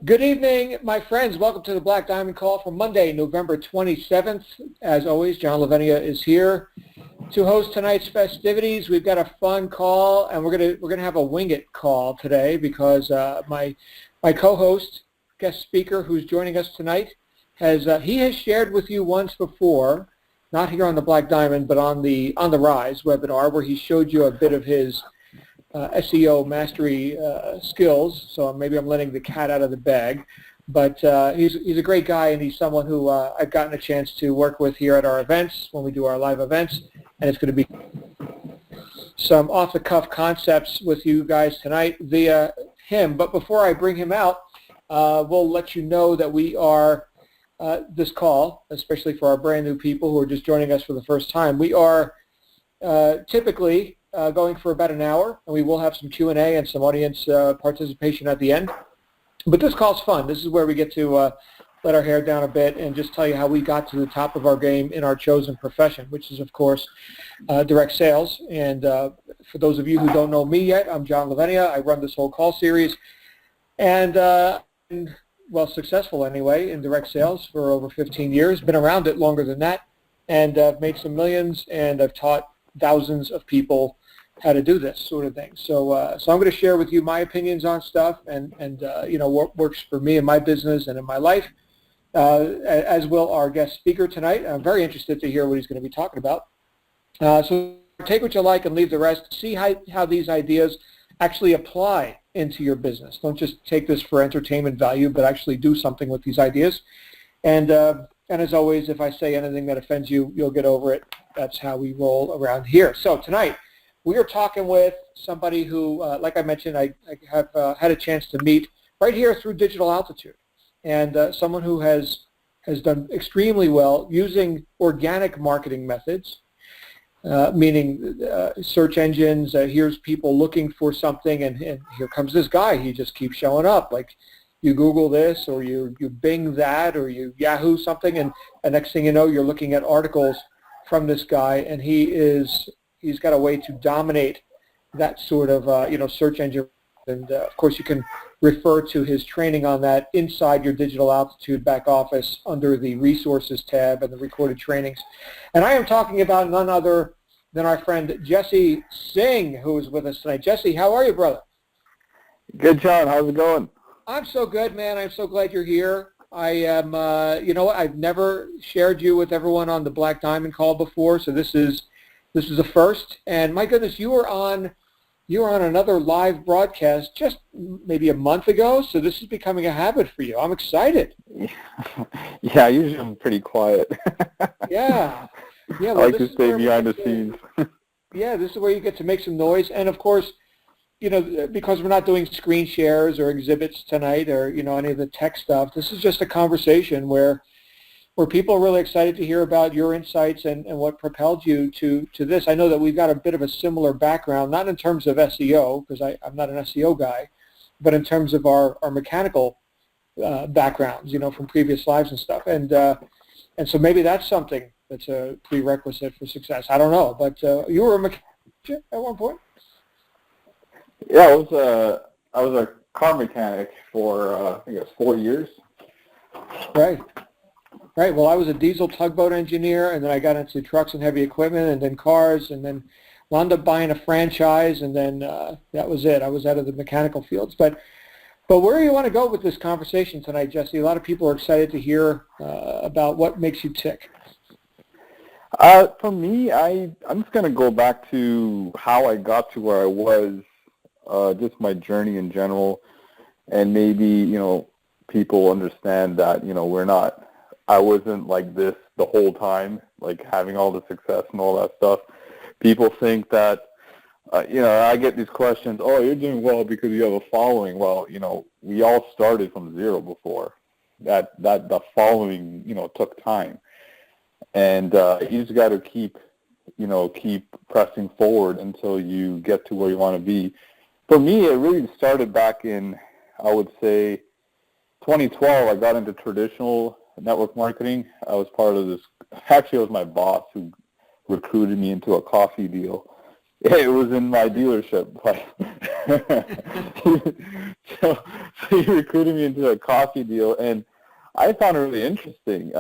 Good evening, my friends. Welcome to the Black Diamond Call for Monday, November 27th. As always, John Lavenia is here to host tonight's festivities. We've got a fun call, and we're gonna have a wing it call today because my co-host, guest speaker, who's joining us tonight, he has shared with you once before, not here on the Black Diamond, but on the Rise webinar, where he showed you a bit of his SEO mastery skills. So maybe I'm letting the cat out of the bag, but he's a great guy, and he's someone who I've gotten a chance to work with here at our events when we do our live events, and it's going to be some off-the-cuff concepts with you guys tonight via him. But before I bring him out, we'll let you know that we are this call, especially for our brand new people who are just joining us for the first time, we are typically going for about an hour, and we will have some Q&A and some audience participation at the end. But this call's fun. This is where we get to let our hair down a bit and just tell you how we got to the top of our game in our chosen profession, which is, of course, direct sales. And for those of you who don't know me yet, I'm John Lavenia. I run this whole call series, and well, successful anyway in direct sales for over 15 years. Been around it longer than that, and I've made some millions, and I've taught thousands of people how to do this sort of thing. So I'm going to share with you my opinions on stuff and what works for me in my business and in my life, as will our guest speaker tonight. I'm very interested to hear what he's going to be talking about. So take what you like and leave the rest. See how these ideas actually apply into your business. Don't just take this for entertainment value, but actually do something with these ideas. And as always, if I say anything that offends you, you'll get over it. That's how we roll around here. So tonight, we are talking with somebody who, like I mentioned, I have had a chance to meet right here through Digital Altitude, and someone who has done extremely well using organic marketing methods, meaning search engines. Here's people looking for something, and here comes this guy. He just keeps showing up. Like you Google this, or you Bing that, or you Yahoo something, and the next thing you know, you're looking at articles from this guy, and he's got a way to dominate that sort of search engine. And of course, you can refer to his training on that inside your Digital Altitude back office under the Resources tab and the recorded trainings. And I am talking about none other than our friend Jesse Singh, who is with us tonight. Jesse, how are you, brother? Good, John. How's it going? I'm so good, man. I'm so glad you're here. I am, I've never shared you with everyone on the Black Diamond Call before, so this is a first. And my goodness, you were on another live broadcast just maybe a month ago, so this is becoming a habit for you. I'm excited. Yeah, usually I'm pretty quiet. Yeah. I like to stay behind the scenes. Yeah, this is where you get to make some noise. And of course, because we're not doing screen shares or exhibits tonight or, any of the tech stuff, this is just a conversation where people are really excited to hear about your insights and what propelled you to this. I know that we've got a bit of a similar background, not in terms of SEO, because I'm not an SEO guy, but in terms of our mechanical backgrounds, from previous lives and stuff. And so maybe that's something that's a prerequisite for success. I don't know, but you were a mechanic at one point? Yeah, I was a car mechanic for I think it was 4 years. Right. Well, I was a diesel tugboat engineer, and then I got into trucks and heavy equipment, and then cars, and then wound up buying a franchise, and then that was it. I was out of the mechanical fields. But where do you want to go with this conversation tonight, Jesse? A lot of people are excited to hear about what makes you tick. For me, I'm just going to go back to how I got to where I was, just my journey in general, and maybe, people understand that, I wasn't like this the whole time, like having all the success and all that stuff. People think that, I get these questions, oh, you're doing well because you have a following. Well, we all started from zero before. The following, took time. And you just got to keep pressing forward until you get to where you want to be. For me, it really started back in, I would say, 2012. I got into traditional network marketing. I was part of this. Actually, it was my boss who recruited me into a coffee deal. It was in my dealership, but so he recruited me into a coffee deal, and I found it really interesting.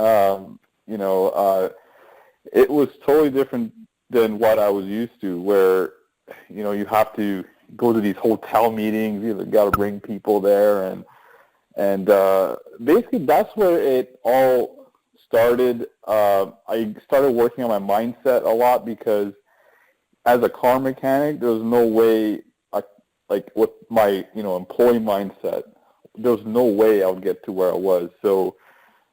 It was totally different than what I was used to, where, you have to go to these hotel meetings, you got to bring people there, and basically that's where it all started. I started working on my mindset a lot, because as a car mechanic, there was no way, like with my, employee mindset, there was no way I would get to where I was. So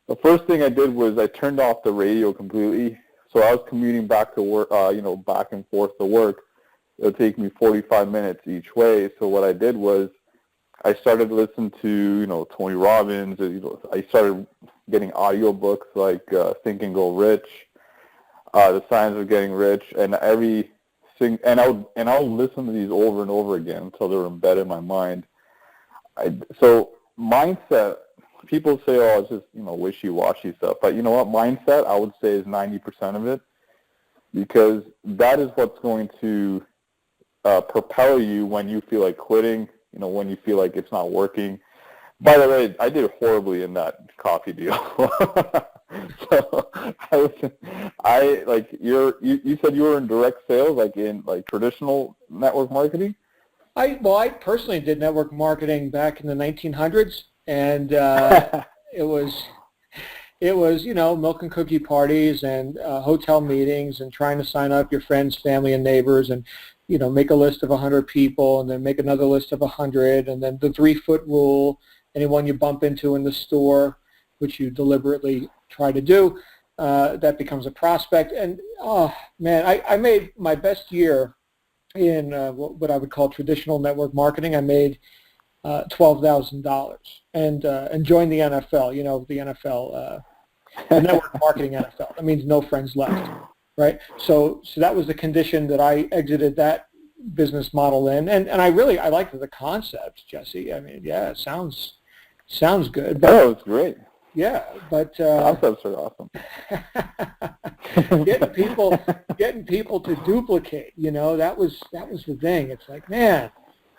the first thing I did was I turned off the radio completely. So I was commuting back to work, back and forth to work. It would take me 45 minutes each way. So what I did was I started listening to, Tony Robbins. I started getting audiobooks like Think and Go Rich, The Science of Getting Rich, and I would listen to these over and over again until they were embedded in my mind. So mindset, people say, oh, it's just, wishy-washy stuff. But you know what? Mindset, I would say, is 90% of it, because that is what's going to propel you when you feel like quitting, when you feel like it's not working. By the way, I did horribly in that coffee deal. So you said you were in direct sales, like in traditional network marketing? I personally did network marketing back in the 1900s, and it was milk and cookie parties and hotel meetings and trying to sign up your friends, family, and neighbors, and make a list of 100 people, and then make another list of 100, and then the 3-foot rule. Anyone you bump into in the store, which you deliberately try to do, that becomes a prospect. And oh man, I made my best year in what I would call traditional network marketing. I made $12,000 and joined the NFL. The NFL, the network marketing NFL. That means no friends left, right? So that was the condition that I exited that business model in, and I liked the concept, Jesse. I mean, yeah, it sounds good. But, oh, it's great. Yeah, but concepts are awesome. getting people to duplicate, that was the thing. It's like, man,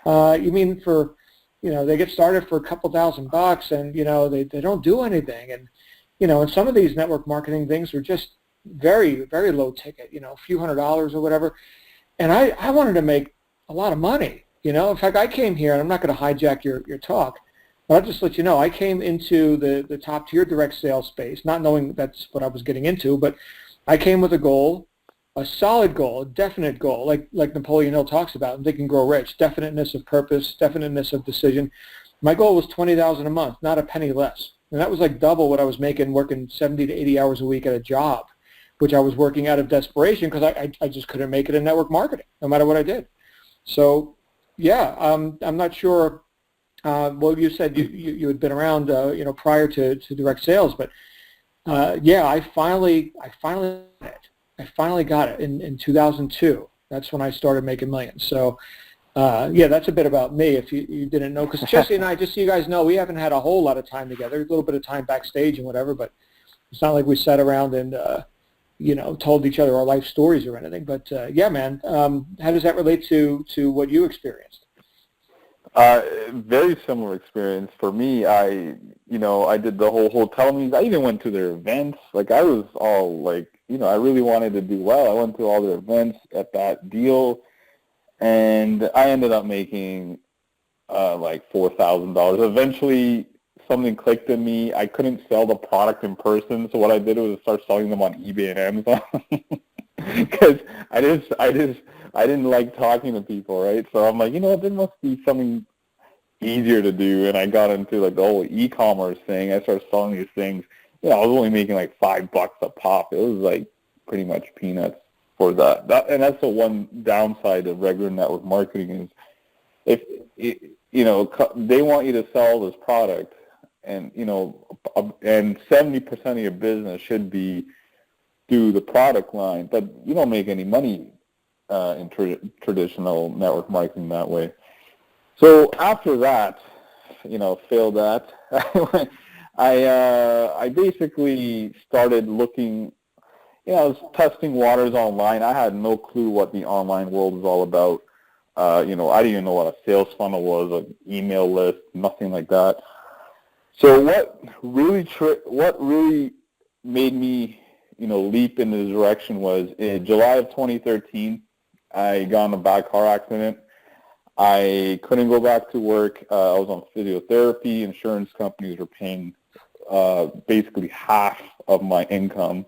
you mean for, they get started for a couple $1,000 and they don't do anything, and and some of these network marketing things are just very, very low ticket, a few $100s or whatever, and I wanted to make a lot of money, In fact, I came here, and I'm not going to hijack your talk, but I'll just let you know, I came into the top-tier direct sales space, not knowing that's what I was getting into, but I came with a goal, a solid goal, a definite goal, like Napoleon Hill talks about in Think and Grow Rich, definiteness of purpose, definiteness of decision. My goal was $20,000 a month, not a penny less. And that was like double what I was making working 70 to 80 hours a week at a job, which I was working out of desperation because I just couldn't make it in network marketing, no matter what I did. So, yeah, I'm not sure. Well, you said you had been around, prior to direct sales, but yeah, I finally got it in 2002. That's when I started making millions. So, yeah, that's a bit about me. If you didn't know, because Jesse and I, just so you guys know, we haven't had a whole lot of time together. A little bit of time backstage and whatever, but it's not like we sat around and told each other our life stories or anything. But yeah, man, how does that relate to what you experienced? Very similar experience for me. I did the whole hotel meetings. I even went to their events. Like, I was all like, I really wanted to do well. I went to all their events at that deal, and I ended up making like $4,000. Eventually, something clicked in me. I couldn't sell the product in person, so what I did was start selling them on eBay and Amazon. Because I didn't like talking to people, right? So I'm like, there must be something easier to do, and I got into like the whole e-commerce thing. I started selling these things. I was only making like $5 a pop. It was like pretty much peanuts for that. And that's the one downside of regular network marketing is they want you to sell this product, and and 70% of your business should be through the product line, but you don't make any money in traditional network marketing that way. So after that, failed that, I basically started looking, I was testing waters online. I had no clue what the online world was all about. I didn't even know what a sales funnel was, an email list, nothing like that. So what really made me, leap in this direction was in July of 2013, I got in a bad car accident. I couldn't go back to work. I was on physiotherapy. Insurance companies were paying basically half of my income.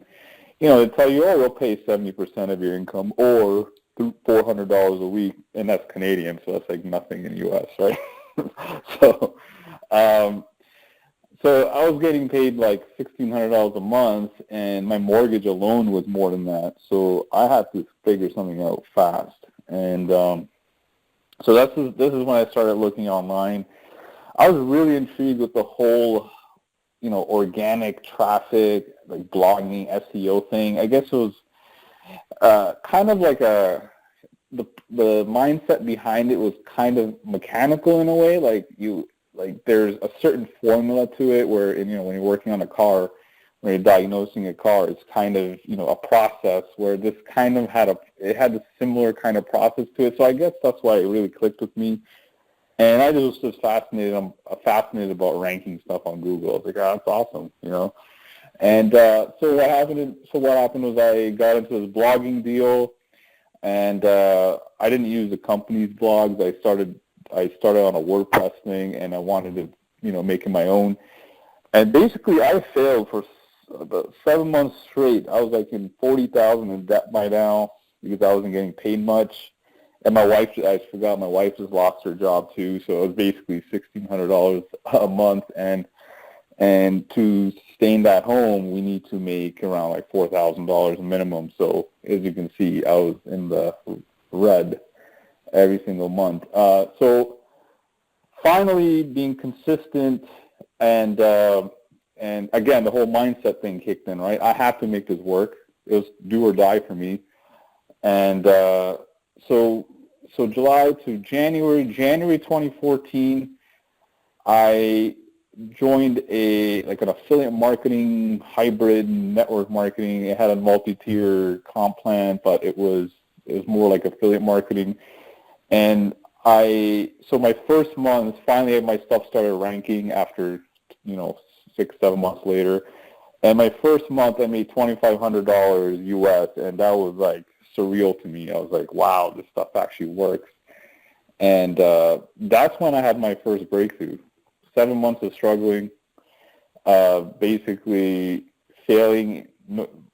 They tell you, oh, we'll pay 70% of your income or $400 a week, and that's Canadian, so that's like nothing in the U.S., right? so, so I was getting paid like $1,600 a month, and my mortgage alone was more than that. So I had to figure something out fast, and so this is when I started looking online. I was really intrigued with the whole, organic traffic, like blogging, SEO thing. I guess it was kind of like the mindset behind it was kind of mechanical in a way. Like there's a certain formula to it where, when you're working on a car, when you're diagnosing a car, it's kind of, a process where this kind of had a similar kind of process to it. So I guess that's why it really clicked with me. And I just was fascinated. I'm fascinated about ranking stuff on Google. I was like, that's awesome, And so what happened was I got into this blogging deal, and I didn't use the company's blogs. I started on a WordPress thing, and I wanted to, make it my own. And basically, I failed for about 7 months straight. I was like in $40,000 in debt by now because I wasn't getting paid much. And my wife, I forgot, my wife just lost her job too, so it was basically $1,600 a month. And to sustain that home, we need to make around like $4,000 minimum. So as you can see, I was in the red every single month. So finally, being consistent and again, the whole mindset thing kicked in, right? I have to make this work. It was do or die for me. And so July to January 2014, I joined an affiliate marketing hybrid network marketing. It had a multi-tier comp plan, but it was more like affiliate marketing. And so my first month, finally my stuff started ranking after 6-7 months later. And my first month I made $2,500 US, and that was like surreal to me. I was like, wow, this stuff actually works. And that's when I had my first breakthrough. 7 months of struggling, basically failing.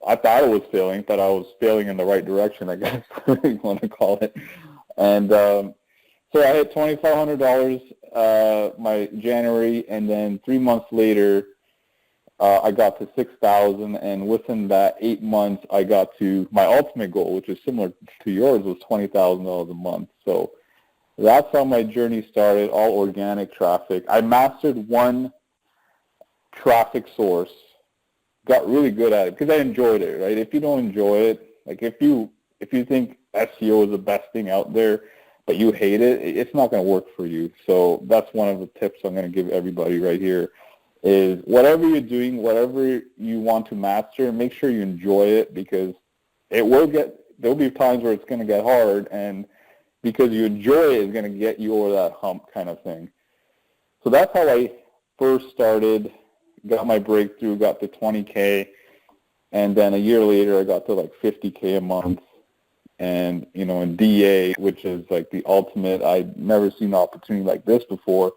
I thought I was failing, thought I was failing in the right direction, I guess you want to call it. And so I hit $2,500 my January, and then 3 months later, I got to 6,000, and within that 8 months, I got to my ultimate goal, which is similar to yours, was $20,000 a month. So that's how my journey started, all organic traffic. I mastered one traffic source, got really good at it because I enjoyed it, right? If you don't enjoy it, like if you think SEO is the best thing out there, but you hate it, it's not going to work for you. So that's one of the tips I'm going to give everybody right here is whatever you're doing, whatever you want to master, make sure you enjoy it because there'll be times where it's going to get hard, and because you enjoy it, it's going to get you over that hump kind of thing. So that's how I first started, got my breakthrough, got to 20K, and then a year later I got to like 50K a month. And, in DA, which is like the ultimate, I'd never seen an opportunity like this before.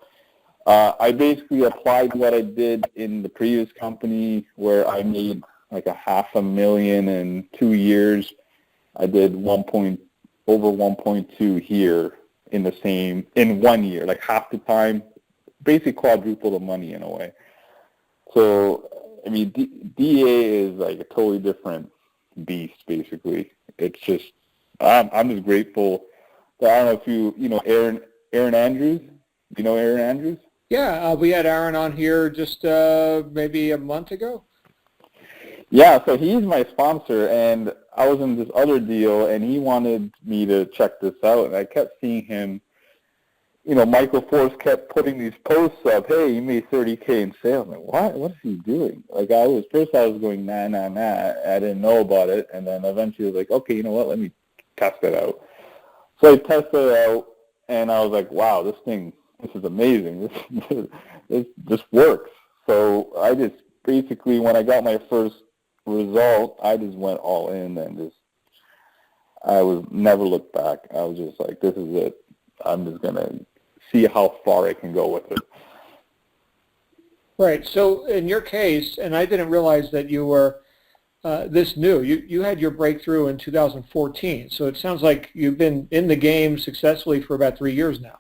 I basically applied what I did in the previous company where I made like $500,000 in 2 years. I did over 1.2 here in 1 year, like half the time, basically quadruple the money in a way. So, I mean, DA is like a totally different beast, basically. It's just, I'm just grateful that, I don't know if you know Aaron Andrews. Do you know Aaron Andrews? Yeah, we had Aaron on here just maybe a month ago. Yeah, so he's my sponsor, and I was in this other deal, and he wanted me to check this out, and I kept seeing him, Michael Force kept putting these posts up, hey, you made 30K in sales. I'm like, what is he doing? Like, I was going, nah, I didn't know about it, and then eventually I was like, okay, you know what, let me test it out. So I tested it out, and I was like, wow, this is amazing. This works. So I just basically, when I got my first result, I just went all in and I was never looked back. I was just like, this is it. I'm just going to see how far I can go with it. Right. So in your case, and I didn't realize that you were this new. You had your breakthrough in 2014. So it sounds like you've been in the game successfully for about 3 years now.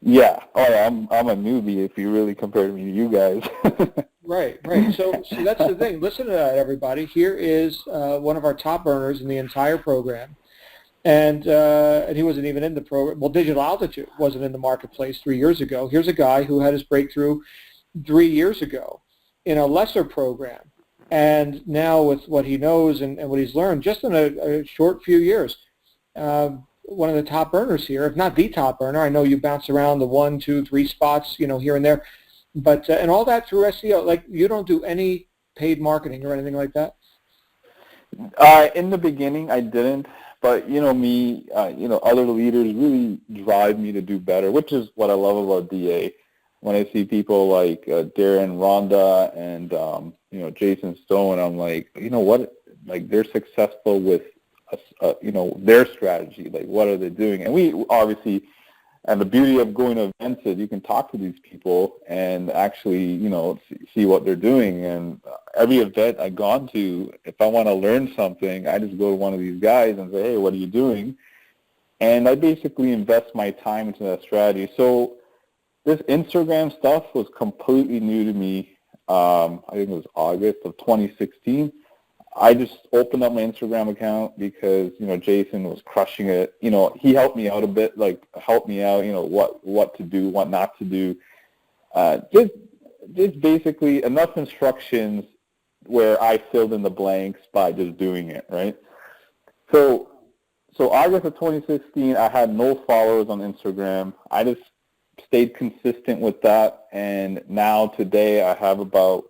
Yeah. Oh, yeah. I'm a newbie if you really compare me to you guys. Right. So that's the thing. Listen to that, everybody. Here is one of our top earners in the entire program. And he wasn't even in the program. Well, Digital Altitude wasn't in the marketplace 3 years ago. Here's a guy who had his breakthrough 3 years ago in a lesser program. And now with what he knows and what he's learned just in a short few years, one of the top earners here, if not the top earner. I know you bounce around the 1, 2, 3 spots, here and there. But and all that through SEO. Like, you don't do any paid marketing or anything like that? In the beginning, I didn't. But, me, other leaders really drive me to do better, which is what I love about DA. When I see people like Darren Rhonda and, Jason Stone, I'm like, you know what? Like, they're successful with, their strategy. Like, what are they doing? And we obviously, and the beauty of going to events is you can talk to these people and actually, see what they're doing. And every event I've gone to, if I want to learn something, I just go to one of these guys and say, hey, what are you doing? And I basically invest my time into that strategy. So this Instagram stuff was completely new to me. I think it was August of 2016. I just opened up my Instagram account because, Jason was crushing it. He helped me out a bit, helped me out, what to do, what not to do. Just basically enough instructions where I filled in the blanks by just doing it, right? So August of 2016, I had no followers on Instagram. I just stayed consistent with that, and now today I have about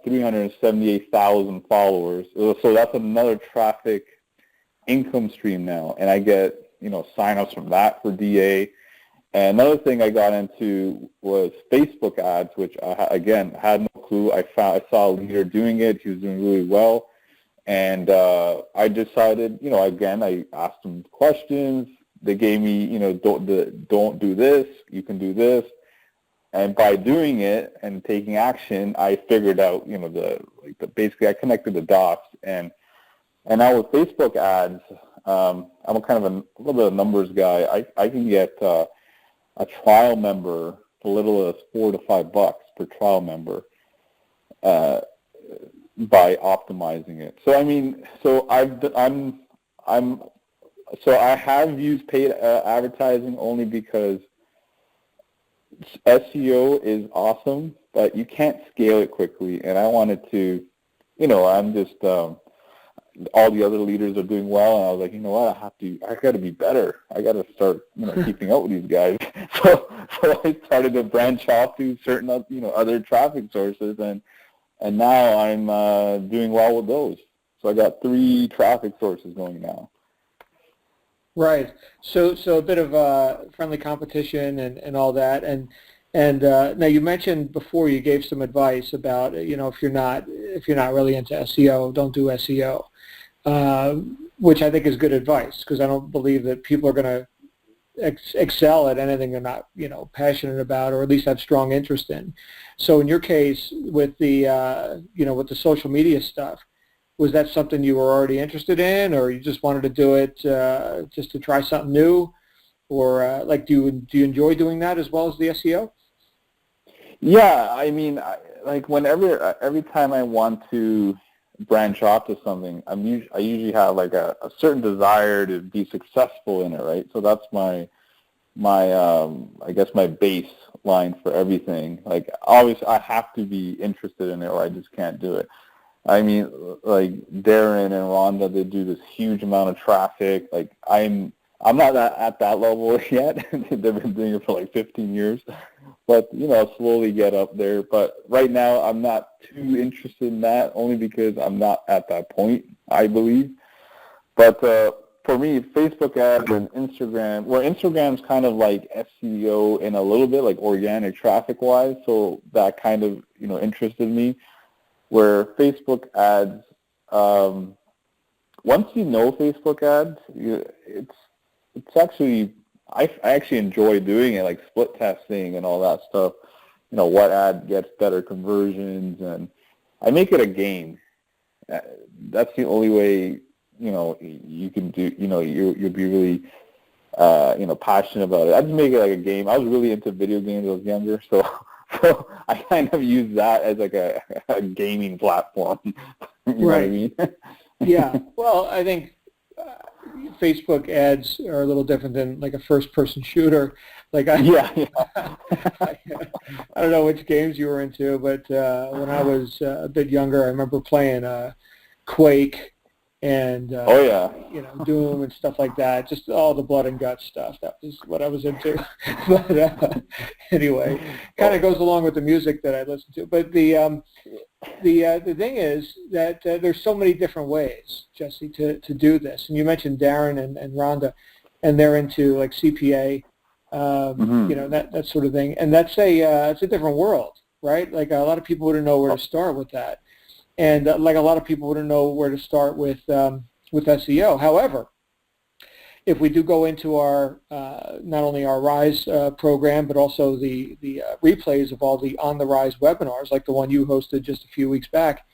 378,000 followers. So that's another traffic income stream now, and I get signups from that for DA. And another thing I got into was Facebook ads, which I again had no clue. I saw a leader doing it. He was doing really well, and I decided, again, I asked them questions. They gave me, don't do this. You can do this. And by doing it and taking action, I figured out, basically I connected the dots. And now with Facebook ads, I'm a kind of a little bit of a numbers guy. I can get a trial member as little as $4 to $5 per trial member by optimizing it. So So I have used paid advertising only because SEO is awesome, but you can't scale it quickly. And I wanted to, I'm just, all the other leaders are doing well, and I was like, what, I got to be better. I got to start, keeping up with these guys. So I started to branch off to certain, other traffic sources, and now I'm doing well with those. So I got 3 traffic sources going now. Right. So a bit of friendly competition and all that. And now you mentioned before, you gave some advice about, if you're not really into SEO, don't do SEO, which I think is good advice, because I don't believe that people are going to excel at anything they're not, passionate about, or at least have strong interest in. So in your case, with the, with the social media stuff, was that something you were already interested in, or you just wanted to do it just to try something new? Or do you enjoy doing that as well as the SEO? Yeah, whenever, every time I want to branch off to something, I usually have a certain desire to be successful in it, right? So that's my I guess my baseline for everything. Obviously I have to be interested in it, or I just can't do it. Darren and Rhonda, they do this huge amount of traffic. I'm not at that level yet. They've been doing it for 15 years. But, I'll slowly get up there. But right now, I'm not too interested in that, only because I'm not at that point, I believe. But for me, Facebook ads and Instagram, where Instagram's kind of like SEO in a little bit, like organic traffic-wise, so that kind of, interested me. Where Facebook ads, once you know Facebook ads, it's actually, I actually enjoy doing it, like split testing and all that stuff. What ad gets better conversions, and I make it a game. That's the only way, you can do, you'll be really, passionate about it. I just make it like a game. I was really into video games when I was younger, so I kind of use that as like a gaming platform. You know what I mean? Yeah. Well, I think Facebook ads are a little different than like a first-person shooter. Like I don't know which games you were into, but when I was a bit younger, I remember playing Quake and Doom and stuff like that. Just all the blood and guts stuff. That was what I was into. But anyway, kind of goes along with the music that I listen to. But the thing is that there's so many different ways, Jesse, to do this. And you mentioned Darren and Rhonda, and they're into like CPA, that sort of thing. And that's it's a different world, right? Like a lot of people wouldn't know where to start with that. And like a lot of people wouldn't know where to start with SEO. However, if we do go into our not only our Rise program, but also the replays of all the On the Rise webinars, like the one you hosted just a few weeks back,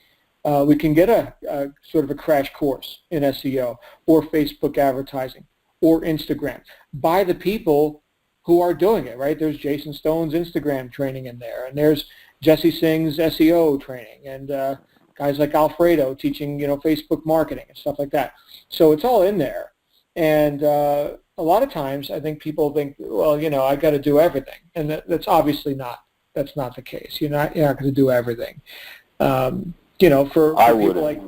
we can get a sort of a crash course in SEO or Facebook advertising or Instagram by the people who are doing it, right? There's Jason Stone's Instagram training in there, and there's Jesse Singh's SEO training, and guys like Alfredo teaching, Facebook marketing and stuff like that. So it's all in there. And a lot of times I think people think, well, I got to do everything. And that's obviously that's not the case. You're not going to do everything. For people like,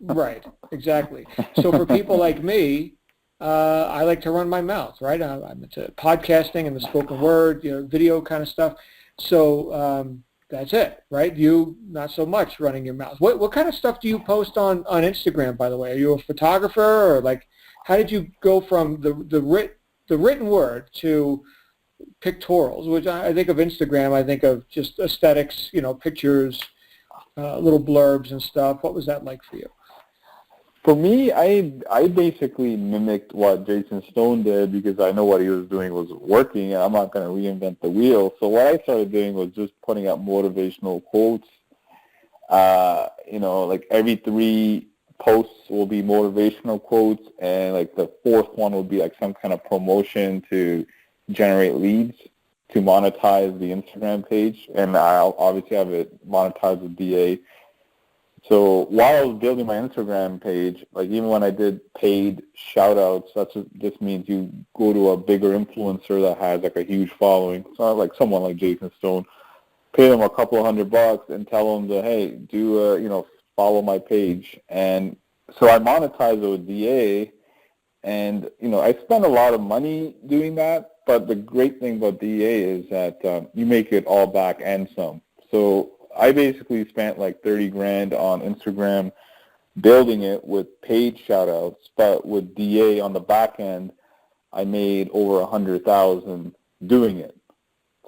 right, exactly. So for people like me, I like to run my mouth, right? I'm into podcasting and the spoken word, video kind of stuff. So that's it, right? You, not so much running your mouth. What kind of stuff do you post on Instagram, by the way? Are you a photographer, or like, how did you go from the written word to pictorials, which I think of Instagram, I think of just aesthetics, pictures, little blurbs and stuff. What was that like for you? For me, I basically mimicked what Jason Stone did because I know what he was doing was working, and I'm not going to reinvent the wheel. So what I started doing was just putting out motivational quotes. Like every 3 posts will be motivational quotes, and like the 4th one will be like some kind of promotion to generate leads to monetize the Instagram page, and I'll obviously have it monetized with DA. So while I was building my Instagram page, like even when I did paid shout-outs, just means you go to a bigger influencer that has like a huge following, so like someone like Jason Stone, pay them a couple $100 and tell them to, hey, do follow my page. And so I monetize it with DA, and I spend a lot of money doing that, but the great thing about DA is that you make it all back and some. So I basically spent like $30,000 on Instagram building it with paid shout-outs, but with DA on the back end, I made over $100,000 doing it.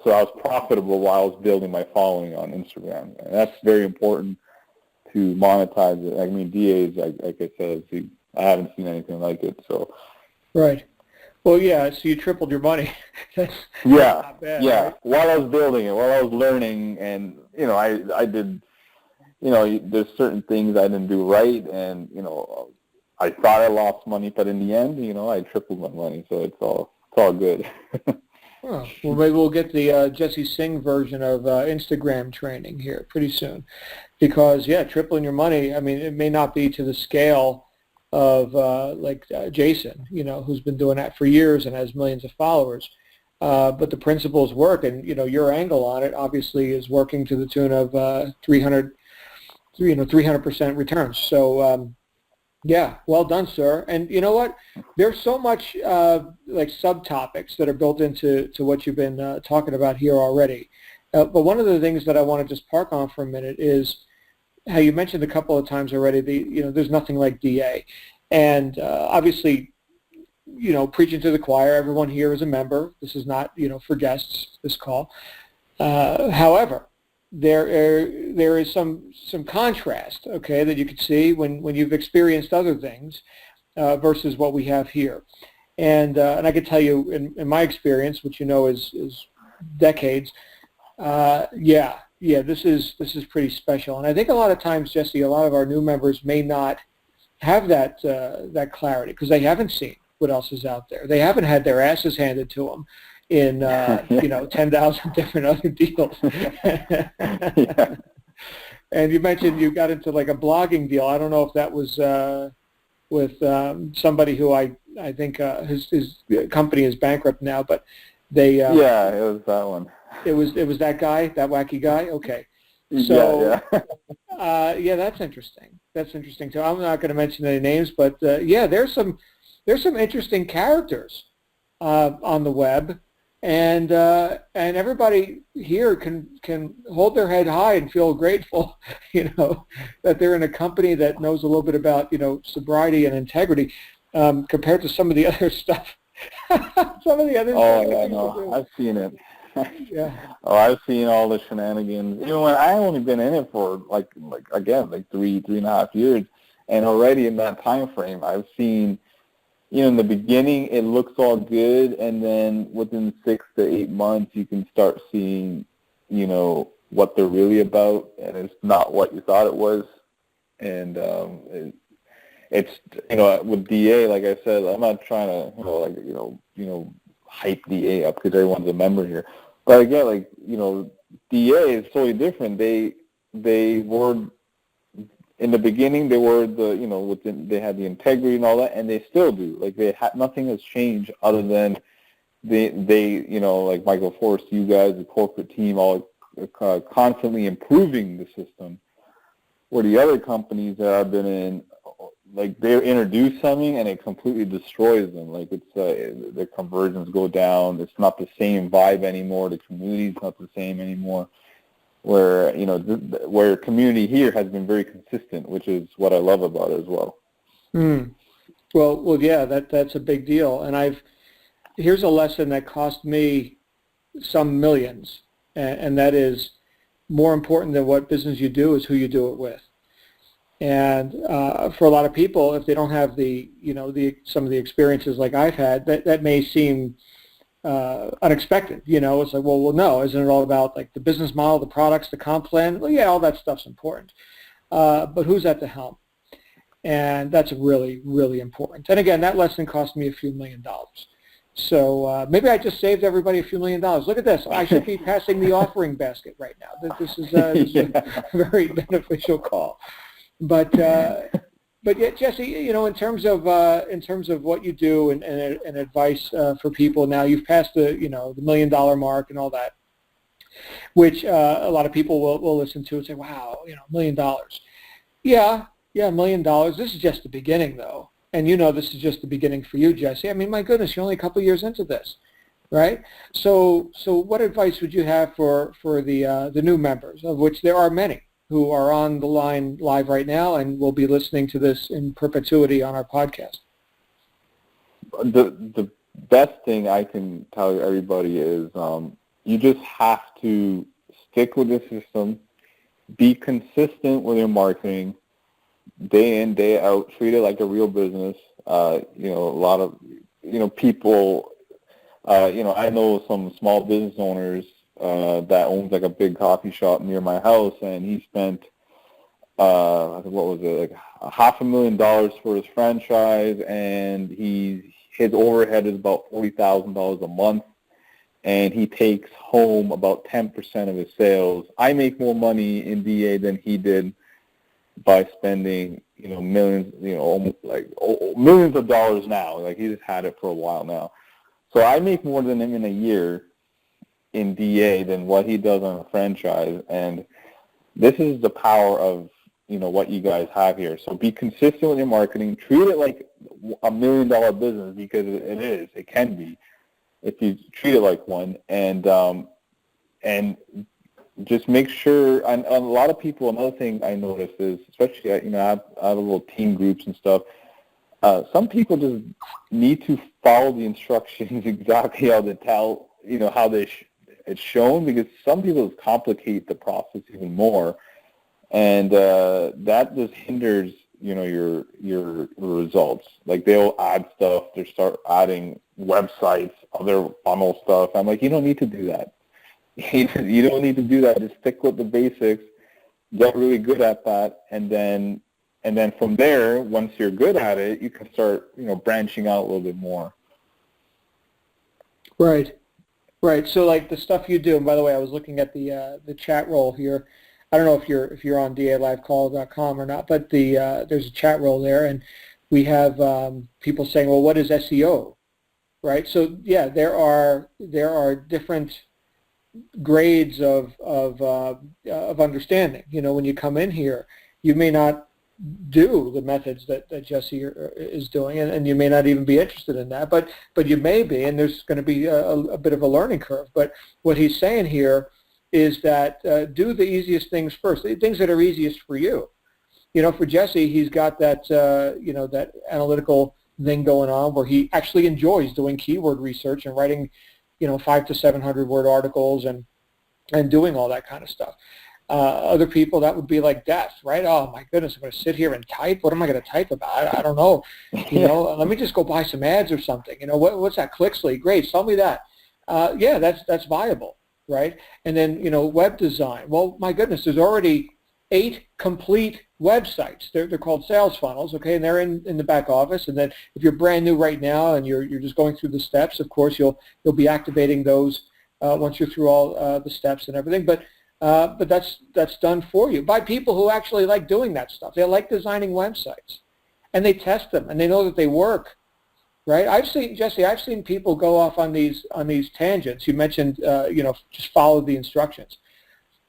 So I was profitable while I was building my following on Instagram, and that's very important to monetize it. I mean, DA is like I said, I haven't seen anything like it. So right. Well, yeah. So you tripled your money. That's not bad, yeah. Right? While I was building it, while I was learning, and I did. There's certain things I didn't do right, and I thought I lost money, but in the end, I tripled my money. So it's all good. Oh, well, maybe we'll get the Jesse Singh version of Instagram training here pretty soon, because tripling your money. I mean, it may not be to the scale of Jason, who's been doing that for years and has millions of followers, but the principles work, and your angle on it obviously is working to the tune of 300% returns. So. Well done, sir. And you know what? There's so much subtopics that are built into what you've been talking about here already. But one of the things that I want to just park on for a minute is how you mentioned a couple of times already. There's nothing like DA, and obviously preaching to the choir. Everyone here is a member. This is not, for guests, this call. However, there is some contrast, okay, that you could see when you've experienced other things versus what we have here. And I can tell you in my experience, which is decades, this is pretty special. And I think a lot of times, Jesse, a lot of our new members may not have that clarity because they haven't seen what else is out there. They haven't had their asses handed to them in 10,000 different other deals. Yeah. And you mentioned you got into like a blogging deal. I don't know if that was with somebody who I think his company is bankrupt now, but they it was that one. It was that guy, that wacky guy. Okay, so that's interesting. That's interesting too. I'm not going to mention any names, but there's some interesting characters on the web, and everybody here can hold their head high and feel grateful, that they're in a company that knows a little bit about sobriety and integrity compared to some of the other stuff. Some of the other stuff. Oh yeah, no, I've seen it. Yeah. Oh, I've seen all the shenanigans. When I only been in it for like 3.5 years, and already in that time frame, I've seen. In the beginning, it looks all good, and then within 6 to 8 months, you can start seeing, what they're really about, and it's not what you thought it was. And it's with DA, like I said, I'm not trying to, hype DA up because everyone's a member here. But again, DA is totally different. They were. In the beginning, they were they had the integrity and all that, and they still do. Nothing has changed other than they like Michael Forrest, you guys, the corporate team, all constantly improving the system. Where the other companies that I've been in, they introduce something and it completely destroys them. Their conversions go down. It's not the same vibe anymore. The community's not the same anymore. Where where community here has been very consistent, which is what I love about it as well. Well, yeah, that's a big deal. And here's a lesson that cost me some millions, and that is more important than what business you do is who you do it with. And for a lot of people, if they don't have some of the experiences like I've had, that may seem unexpected. It's like, well, no, isn't it all about the business model, the products, the comp plan? Well, yeah, all that stuff's important. But who's at the helm? And that's really, really important. And again, that lesson cost me a few $1 million. So maybe I just saved everybody a few $1 million. Look at this. I should be passing the offering basket right now. This is a very beneficial call. But yeah, Jesse, in terms of what you do and advice for people now, you've passed the $1 million mark and all that, which a lot of people will listen to and say, wow, $1 million. Yeah, $1 million. This is just the beginning, though, and this is just the beginning for you, Jesse. I mean, my goodness, you're only a couple of years into this, right? So what advice would you have for the new members, of which there are many, who are on the line live right now and will be listening to this in perpetuity on our podcast? The best thing I can tell everybody is you just have to stick with the system, be consistent with your marketing, day in, day out, treat it like a real business. A lot of, people, I know some small business owners that owns a big coffee shop near my house, and he spent what was it, $500,000 for his franchise, and his overhead is about $40,000 a month, and he takes home about 10% of his sales. I make more money in DA than he did by spending millions, almost millions of dollars now. He's had it for a while now, so I make more than him in a year in DA than what he does on a franchise. And this is the power of what you guys have here. So be consistent with your marketing, treat it like $1 million business, because it can be if you treat it like one, and just make sure. And a lot of people, another thing I noticed is, especially I have little team groups and stuff, some people just need to follow the instructions exactly how they tell, how it's shown, because some people complicate the process even more, and that just hinders, your results. Like, they'll add stuff, they start adding websites, other funnel stuff. I'm like, you don't need to do that. You don't need to do that. Just stick with the basics, get really good at that, and then from there, once you're good at it, you can start, branching out a little bit more. Right. Right. So like the stuff you do, and by the way, I was looking at the chat roll here. I don't know if you're on dalivecall.com or not, but there's a chat roll there, and we have people saying, well, what is SEO? Right. So yeah, there are different grades of understanding. When you come in here, you may not do the methods that Jesse is doing, and you may not even be interested in that, but you may be, and there's going to be a bit of a learning curve. But what he's saying here is that do the easiest things first, the things that are easiest for you. For Jesse, he's got that that analytical thing going on where he actually enjoys doing keyword research and writing 500 to 700 word articles and doing all that kind of stuff. Other people, that would be like death, right? Oh my goodness, I'm going to sit here and type. What am I going to type about? I don't know. Let me just go buy some ads or something. What's that? Clixley, great, sell me that. Yeah, that's viable, right? And then web design. Well, my goodness, there's already 8 complete websites. They're called sales funnels, okay, and they're in the back office. And then if you're brand new right now and you're just going through the steps, of course you'll be activating those once you're through all the steps and everything. But that's done for you by people who actually like doing that stuff. They like designing websites, and they test them, and they know that they work, right? Jesse, I've seen people go off on these tangents. You mentioned, just follow the instructions.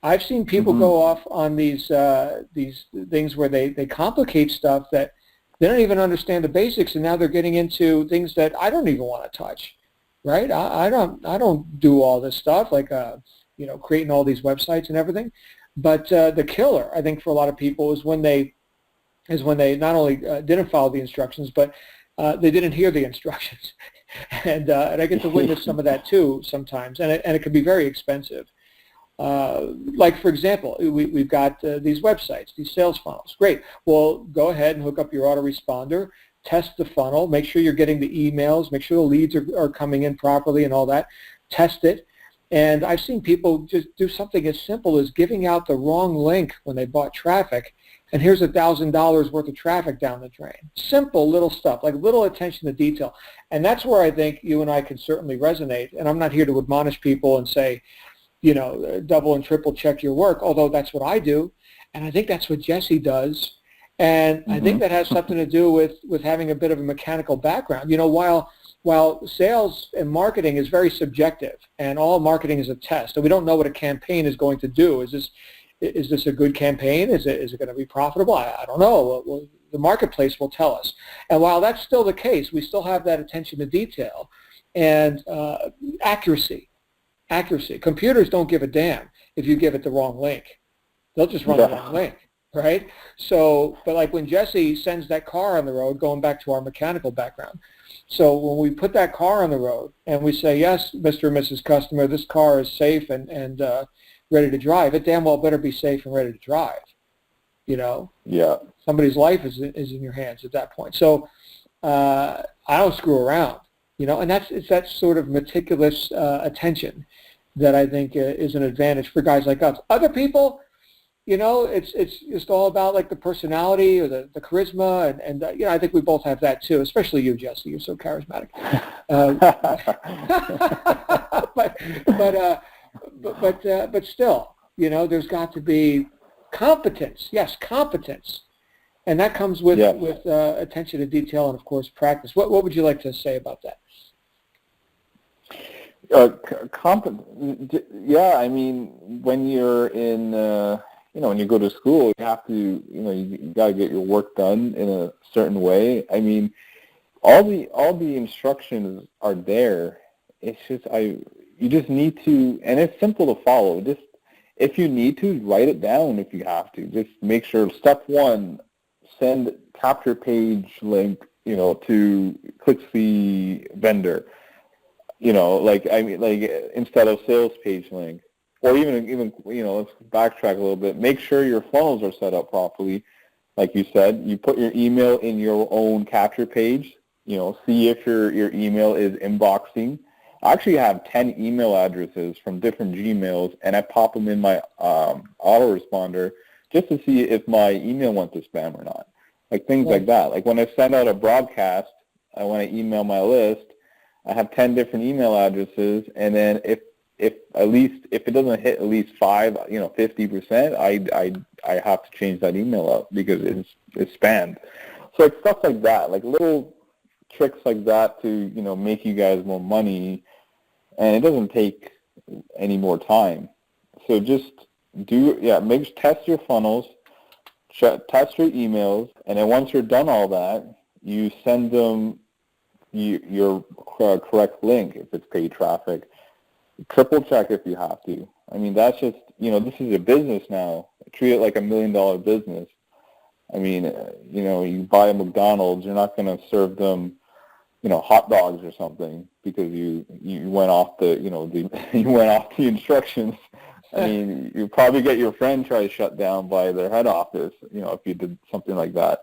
I've seen people go off on these things where they complicate stuff that they don't even understand the basics, and now they're getting into things that I don't even want to touch, right? I don't do all this stuff like creating all these websites and everything. But the killer, I think, for a lot of people is when they not only didn't follow the instructions, but they didn't hear the instructions. And I get to witness some of that too sometimes, and it can be very expensive. Like, for example, we've got these websites, these sales funnels. Great. Well, go ahead and hook up your autoresponder, test the funnel, make sure you're getting the emails, make sure the leads are coming in properly and all that. Test it. And I've seen people just do something as simple as giving out the wrong link when they bought traffic, and here's $1,000 worth of traffic down the drain. Simple little stuff, like little attention to detail. And that's where I think you and I can certainly resonate. And I'm not here to admonish people and say, double and triple check your work, although that's what I do. And I think that's what Jesse does. And I think that has something to do with having a bit of a mechanical background. While sales and marketing is very subjective, and all marketing is a test, and we don't know what a campaign is going to do. Is this a good campaign? Is it going to be profitable? I don't know. Well, the marketplace will tell us. And while that's still the case, we still have that attention to detail and accuracy. Computers don't give a damn if you give it the wrong link. They'll just run the wrong link, right? So, but like when Jesse sends that car on the road, going back to our mechanical background, so when we put that car on the road and we say, yes, Mr. and Mrs. Customer, this car is safe and ready to drive, it damn well better be safe and ready to drive. Yeah. Somebody's life is in your hands at that point. So I don't screw around, and it's that sort of meticulous attention that I think is an advantage for guys like us. Other people, it's just all about like the personality or the charisma, and I think we both have that too, especially you, Jesse. You're so charismatic. But still, there's got to be competence. Yes, competence, and that comes with attention to detail and of course practice. What would you like to say about that? Yeah, I mean, when you're in, when you go to school, you have to, you got to get your work done in a certain way. I mean, all the instructions are there. It's just you just need to, and it's simple to follow. Just if you need to, write it down if you have to. Just make sure step 1, send capture page link, to clicks the vendor, instead of sales page link, or even let's backtrack a little bit. Make sure your funnels are set up properly. Like you said, you put your email in your own capture page. See if your email is inboxing. I actually have 10 email addresses from different Gmails, and I pop them in my autoresponder just to see if my email went to spam or not. Like things like that. Like when I send out a broadcast, when I email my list, I have 10 different email addresses, and then if it doesn't hit at least 50%, I have to change that email out because it's spammed. So it's stuff like that, like little tricks like that to make you guys more money, and it doesn't take any more time. So just test your funnels, test your emails, and then once you're done all that, you send them your correct link if it's paid traffic. Triple check if you have to. I mean, that's just, this is a business now. Treat it like $1 million business. I mean, you buy a McDonald's, you're not going to serve them, hot dogs or something because you went off the, you went off the instructions. I mean, you probably get your franchise shut down by their head office, if you did something like that.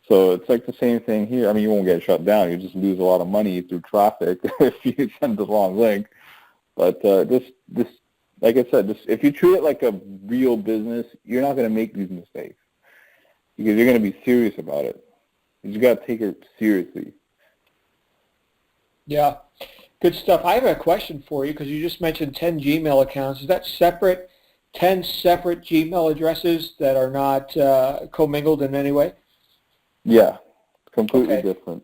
So it's like the same thing here. I mean, you won't get shut down. You just lose a lot of money through traffic if you send the wrong link. But this, like I said, if you treat it like a real business, you're not going to make these mistakes because you're going to be serious about it. You got to take it seriously. Yeah, good stuff. I have a question for you because you just mentioned 10 Gmail accounts. Is that 10 separate Gmail addresses that are not commingled in any way? Yeah, completely different.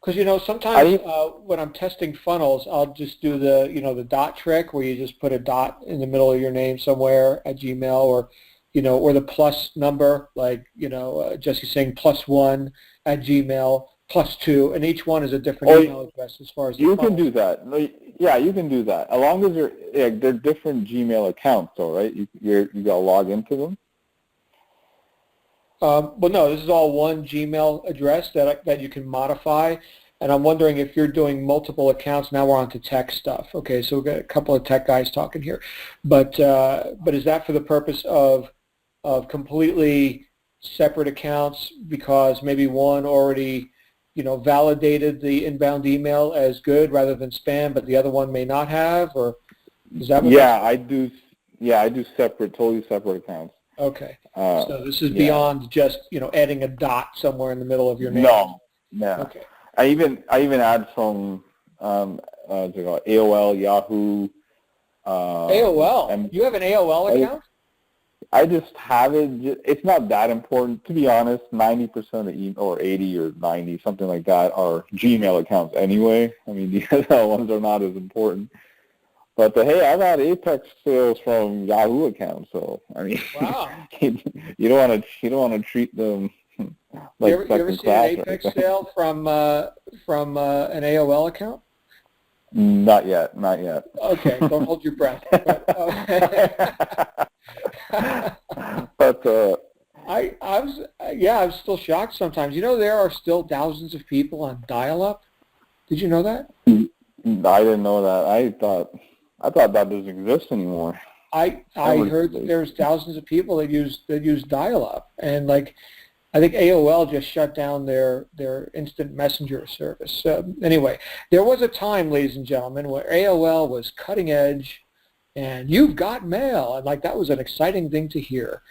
Because, sometimes when I'm testing funnels, I'll just do the dot trick where you just put a dot in the middle of your name somewhere at Gmail or the plus number, like, Jesse Singh +1 at Gmail, +2, and each one is a different email address as far as the you funnel. can do that. Yeah, you can do that. As long as they're different Gmail accounts, though, right? You got to log into them. Well, no, this is all one Gmail address that you can modify, and I'm wondering if you're doing multiple accounts. Now we're on to tech stuff. Okay, so we've got a couple of tech guys talking here, but is that for the purpose of completely separate accounts because maybe one already validated the inbound email as good rather than spam, but the other one may not have, or is that what? Yeah, I do totally separate accounts. Okay. So this is beyond just, adding a dot somewhere in the middle of your name. No. Okay. I even add some AOL, Yahoo. AOL? You have an AOL account? I just have it. It's not that important, to be honest. 90% or 80 or 90, something like that, are Gmail accounts anyway. I mean, the other ones are not as important. But hey, I've had Apex sales from Yahoo accounts, so I mean, wow. you don't want to treat them like you ever seen an Apex sale from an AOL account? Not yet. Okay, don't hold your breath. But I was still shocked sometimes. There are still thousands of people on dial-up. Did you know that? I didn't know that. I thought that doesn't exist anymore. I heard that there's thousands of people that use dial-up, and I think AOL just shut down their instant messenger service. Anyway, there was a time, ladies and gentlemen, where AOL was cutting edge, and you've got mail, and that was an exciting thing to hear.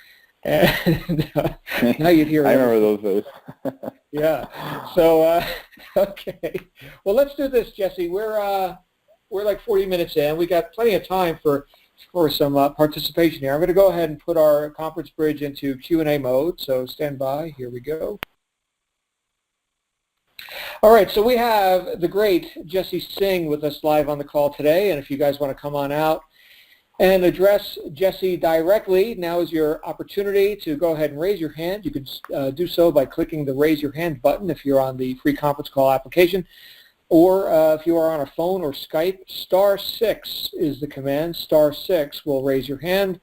And now you'd hear. I remember those days. Yeah. So okay. Well, let's do this, Jesse. We're like 40 minutes in. We got plenty of time for some participation here. I'm going to go ahead and put our conference bridge into Q&A mode, so stand by. Here we go. All right, so we have the great Jesse Singh with us live on the call today, and if you guys want to come on out and address Jesse directly, now is your opportunity to go ahead and raise your hand. You can do so by clicking the Raise Your Hand button if you're on the free conference call application. Or if you are on a phone or Skype, *6 is the command. *6 will raise your hand,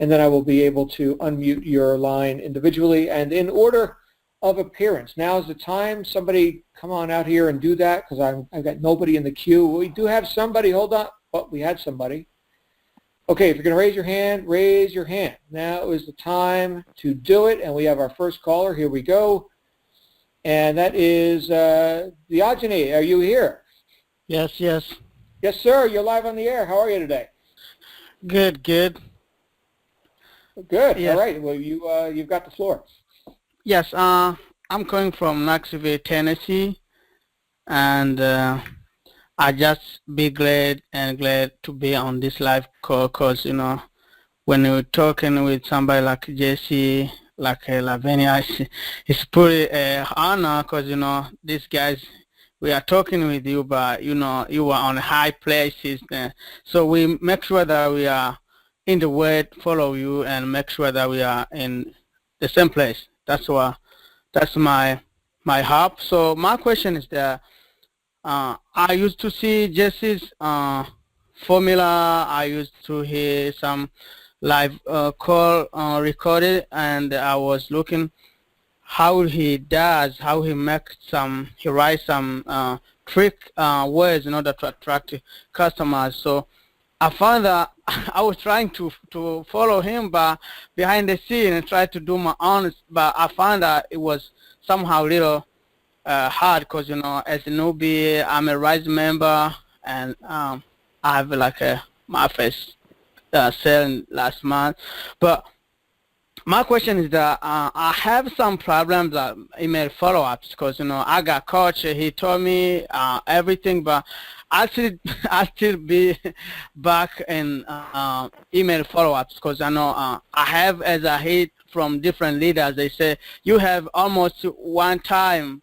and then I will be able to unmute your line individually and in order of appearance. Now is the time. Somebody come on out here and do that because I've got nobody in the queue. We do have somebody. Hold on. Oh, we had somebody. Okay, if you're going to raise your hand, raise your hand. Now is the time to do it, and we have our first caller. Here we go. And that is Diogenes. Are you here? Yes, yes. Yes, sir. You're live on the air. How are you today? Good, good. Good. Yes. All right. Well, you've got the floor. Yes, I'm coming from Knoxville, Tennessee, and I just be glad to be on this live call because, when you're talking with somebody like Jesse, like Lavinia, it's pretty honor because, these guys, we are talking with you, but, you are on high places. So we make sure that we are in the word, follow you, and make sure that we are in the same place. That's my hope. So my question is that I used to see Jesse's formula. I used to hear some live call recorded, and I was looking how he writes some trick words in order to attract customers. So I found that I was trying to follow him, but behind the scene and try to do my own. But I found that it was somehow a little hard because, as a newbie, I'm a RISE member, and I have like my first sale last month. But my question is that I have some problems email follow-ups because, I got coach. He told me everything, but I still be back in email follow-ups because I know I have, as I heard from different leaders, they say you have almost one time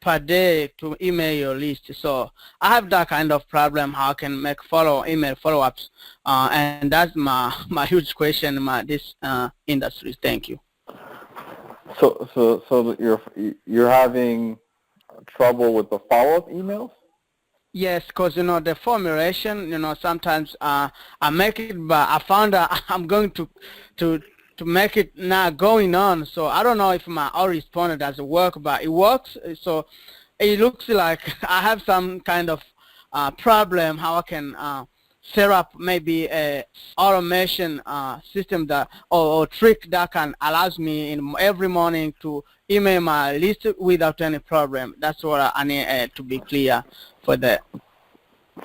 per day to email your list. So I have that kind of problem, how I can make email follow-ups, and that's my huge question in this industry. Thank you. So you're having trouble with the follow-up emails? Yes, because the formulation, sometimes I make it, but I found that I'm going to make it not going on. So I don't know if my autoresponder doesn't work, but it works. So it looks like I have some kind of problem how I can set up maybe a automation system that or trick that can allows me in every morning to email my list without any problem. That's what I need to be clear for that.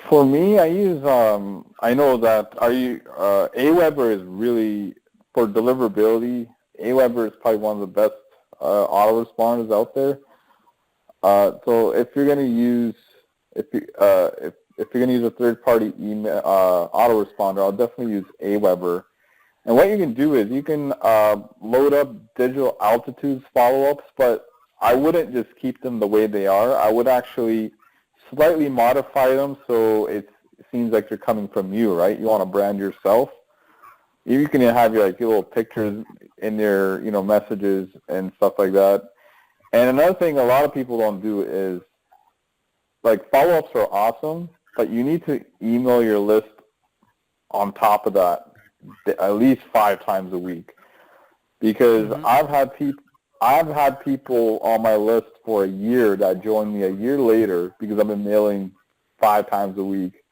For me, I use I know that Aweber is really, for deliverability, Aweber is probably one of the best autoresponders out there. So if you're going to use if you're going to use a third-party email autoresponder, I'll definitely use Aweber. And what you can do is you can load up digital altitudes follow-ups, but I wouldn't just keep them the way they are. I would actually slightly modify them so it seems like they're coming from you, right? You want to brand yourself. You can have your little pictures in your messages and stuff like that. And another thing a lot of people don't do is, follow-ups are awesome, but you need to email your list on top of that at least 5 times a week, because I've had people on my list for a year that joined me a year later because I've been mailing 5 times a week,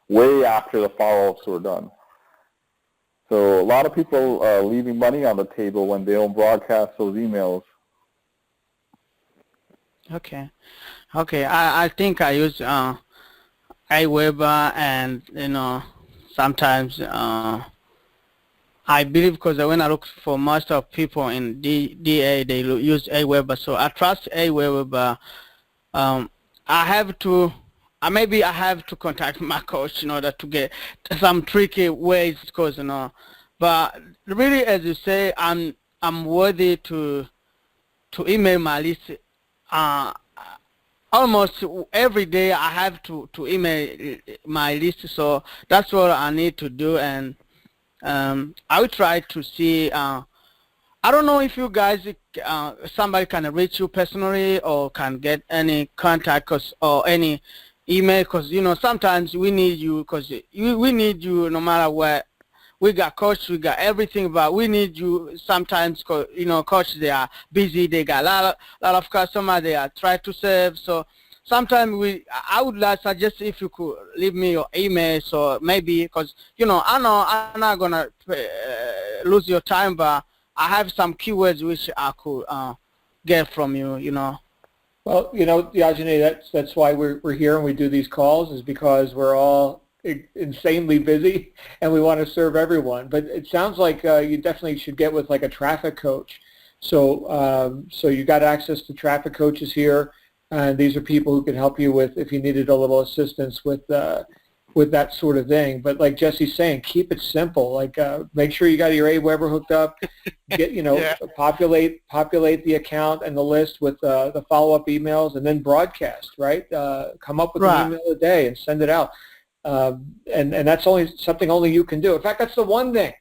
way after the follow-ups were done. So a lot of people are leaving money on the table when they don't broadcast those emails. Okay. I think I use Aweber, and sometimes I believe because when I look for most of people in DA, they use Aweber, so I trust Aweber, but I have to contact my coach in order to get some tricky ways, because but really, as you say, I'm worthy to email my list. Almost every day I have to email my list, so that's what I need to do, and I will try to see. I don't know if you guys, somebody can reach you personally or can get any contact or any email, because sometimes we need you, because we need you no matter we got coach, we got everything, but we need you sometimes. Coach, they are busy. They got a lot of customers. They are trying to serve. So sometimes I would like suggest if you could leave me your email. So maybe because I know I'm not gonna lose your time, but I have some keywords which I could get from you. Well, Yajini, that's why we're here and we do these calls, is because we're all insanely busy and we want to serve everyone. But it sounds like you definitely should get with like a traffic coach. So you got access to traffic coaches here, and these are people who can help you with if you needed a little assistance with that sort of thing. But like Jesse's saying, keep it simple. Like make sure you got your Aweber hooked up. Get populate the account and the list with the follow-up emails, and then broadcast. Right, come up with an email a day and send it out. And that's something only you can do. In fact, that's the one thing,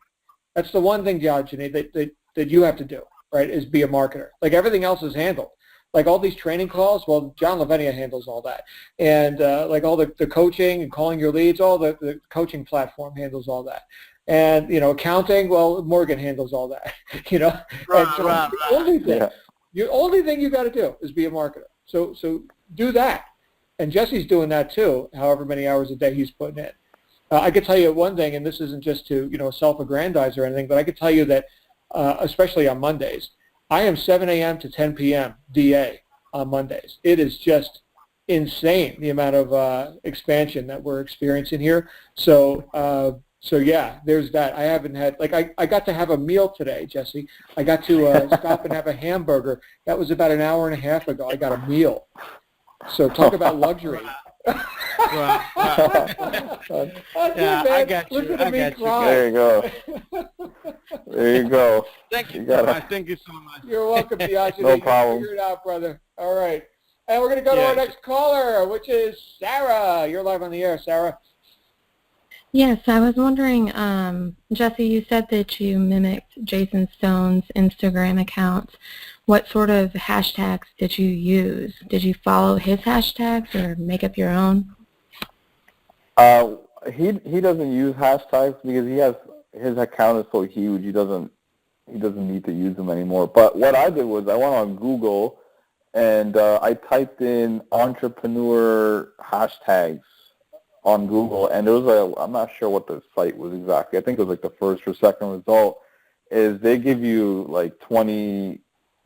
Diogene, that you have to do, right, is be a marketer. Like everything else is handled. Like all these training calls, well, John Lavenia handles all that. And like all the coaching and calling your leads, all the coaching platform handles all that. And, accounting, well, Morgan handles all that, The only thing you got to do is be a marketer. So do that. And Jesse's doing that too, however many hours a day he's putting in. I could tell you one thing, and this isn't just to self-aggrandize or anything, but I could tell you that, especially on Mondays, I am 7 a.m. to 10 p.m. DA on Mondays. It is just insane the amount of expansion that we're experiencing here. So yeah, there's that. I haven't had, I got to have a meal today, Jesse. I got to stop and have a hamburger. That was about an hour and a half ago. I got a meal. So talk about luxury. I got you. Listen to me cry. There you go. There you go. Thank you so much. Thank you so much. You're welcome, Diogene. No problem. Figure it out, brother. All right. And we're going to go to our next caller, which is Sarah. You're live on the air, Sarah. Yes, I was wondering, Jesse, you said that you mimicked Jason Stone's Instagram accounts. What sort of hashtags did you use? Did you follow his hashtags or make up your own? He doesn't use hashtags because his account is so huge. He doesn't need to use them anymore. But what I did was I went on Google and I typed in entrepreneur hashtags on Google, and there was I'm not sure what the site was exactly. I think it was like the first or second result is they give you like 20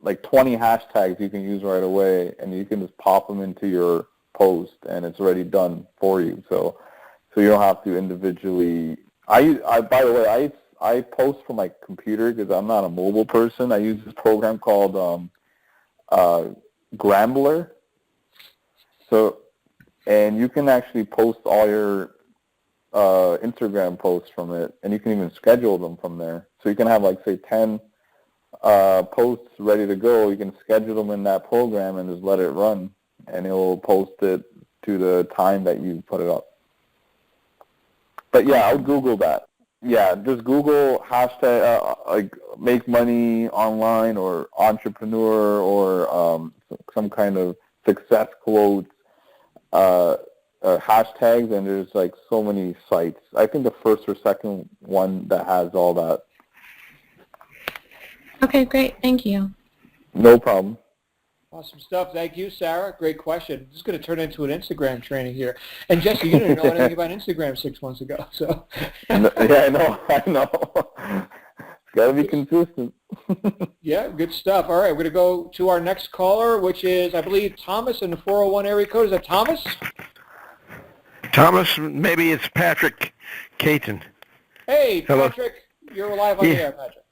hashtags you can use right away, and you can just pop them into your post, and it's already done for you. So you don't have to individually. By the way, I post from my computer because I'm not a mobile person. I use this program called Grambler. And you can actually post all your Instagram posts from it, and you can even schedule them from there. So you can have, like, say, 10 posts ready to go. You can schedule them in that program and just let it run, and it will post it to the time that you put it up. But, yeah, I would Google that. Yeah, just Google hashtag, like, make money online or entrepreneur or some kind of success quotes. Hashtags, and there's like so many sites. I think the first or second one that has all that. Okay, great. Thank you. No problem. Awesome stuff. Thank you, Sarah. Great question. This is going to turn into an Instagram training here. And Jesse, you didn't know anything about Instagram 6 months ago, so. Yeah, I know. It's got to be consistent. Yeah, good stuff. All right, we're going to go to our next caller, which is, I believe, Thomas in the 401 area code. Is that Thomas? Thomas, maybe it's Patrick Caton. Hey, Hello. Patrick. You're live on the air, Patrick.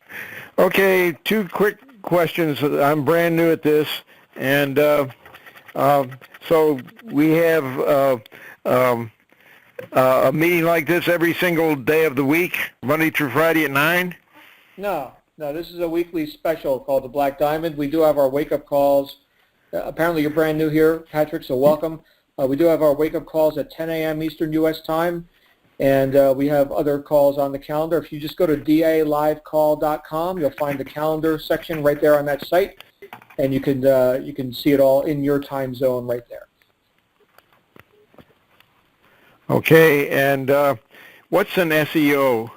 Okay, 2 quick questions. I'm brand new at this, and so we have a meeting like this every single day of the week, Monday through Friday at 9? No, this is a weekly special called the Black Diamond. We do have our wake-up calls. Apparently you're brand new here, Patrick, so welcome. We do have our wake-up calls at 10 a.m. Eastern U.S. time, and we have other calls on the calendar. If you just go to dalivecall.com, you'll find the calendar section right there on that site, and you can see it all in your time zone right there. Okay, and what's an SEO?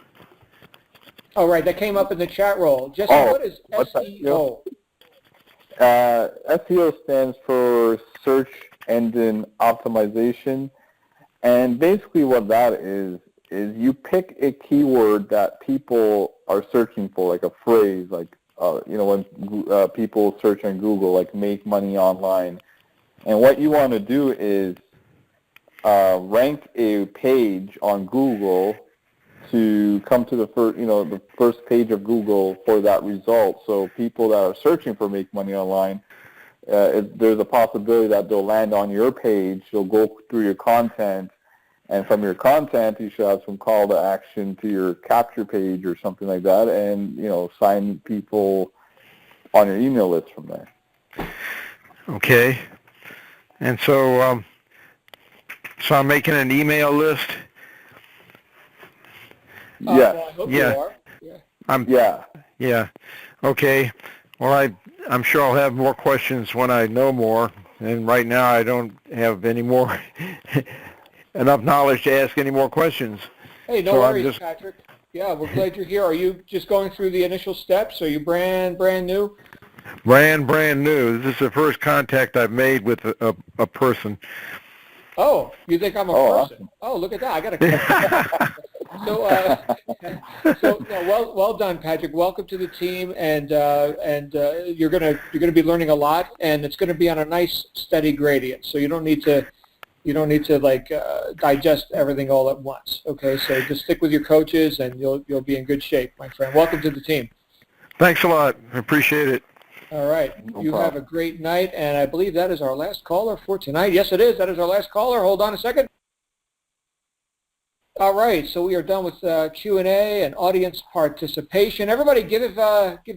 Oh, right. That came up in the chat roll. Jesse, Oh, what is what's that? SEO? SEO stands for Search Engine Optimization, and basically what that is you pick a keyword that people are searching for, like a phrase, like when people search on Google, like make money online, and what you want to do is rank a page on Google to come to the first page of Google for that result. So people that are searching for make money online, there's a possibility that they'll land on your page, they'll go through your content, and from your content you should have some call to action to your capture page or something like that, and sign people on your email list from there. Okay. And so I'm making an email list. Yes. Well, I hope Yeah. you are. Yeah. Yeah. Okay. Well, I'm sure I'll have more questions when I know more, and right now I don't have any more enough knowledge to ask any more questions. Hey, no worries, Patrick. Yeah, we're glad you're here. Are you just going through the initial steps? Are you brand new? Brand new. This is the first contact I've made with a person. Oh, you think I'm a person? Awesome. Oh, look at that. I got to. So well done, Patrick. Welcome to the team, and you're gonna be learning a lot, and it's gonna be on a nice steady gradient. So you don't need to digest everything all at once. Okay, so just stick with your coaches, and you'll be in good shape, my friend. Welcome to the team. Thanks a lot. I appreciate it. All right. No You problem. have a great night, and I believe that is our last caller for tonight. Yes, it is. That is our last caller. Hold on a second. All right, so we are done with Q&A and audience participation. Everybody give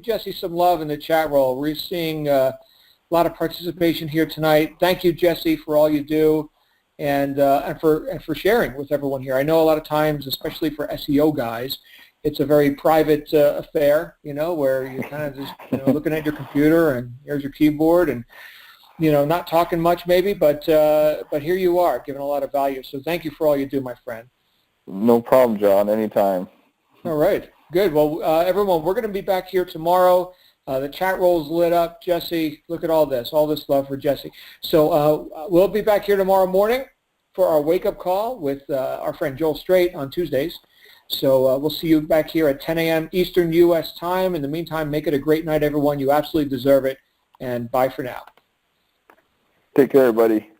Jesse some love in the chat roll. We're seeing a lot of participation here tonight. Thank you, Jesse, for all you do and for sharing with everyone here. I know a lot of times, especially for SEO guys, it's a very private affair, where you're kind of just looking at your computer and here's your keyboard and not talking much maybe, but here you are giving a lot of value. So thank you for all you do, my friend. No problem, John. Anytime. All right. Good. Well, everyone, we're going to be back here tomorrow. The chat roll's lit up. Jesse, look at all this love for Jesse. So we'll be back here tomorrow morning for our wake-up call with our friend Joel Strait on Tuesdays. So we'll see you back here at 10 a.m. Eastern U.S. time. In the meantime, make it a great night, everyone. You absolutely deserve it. And bye for now. Take care, everybody.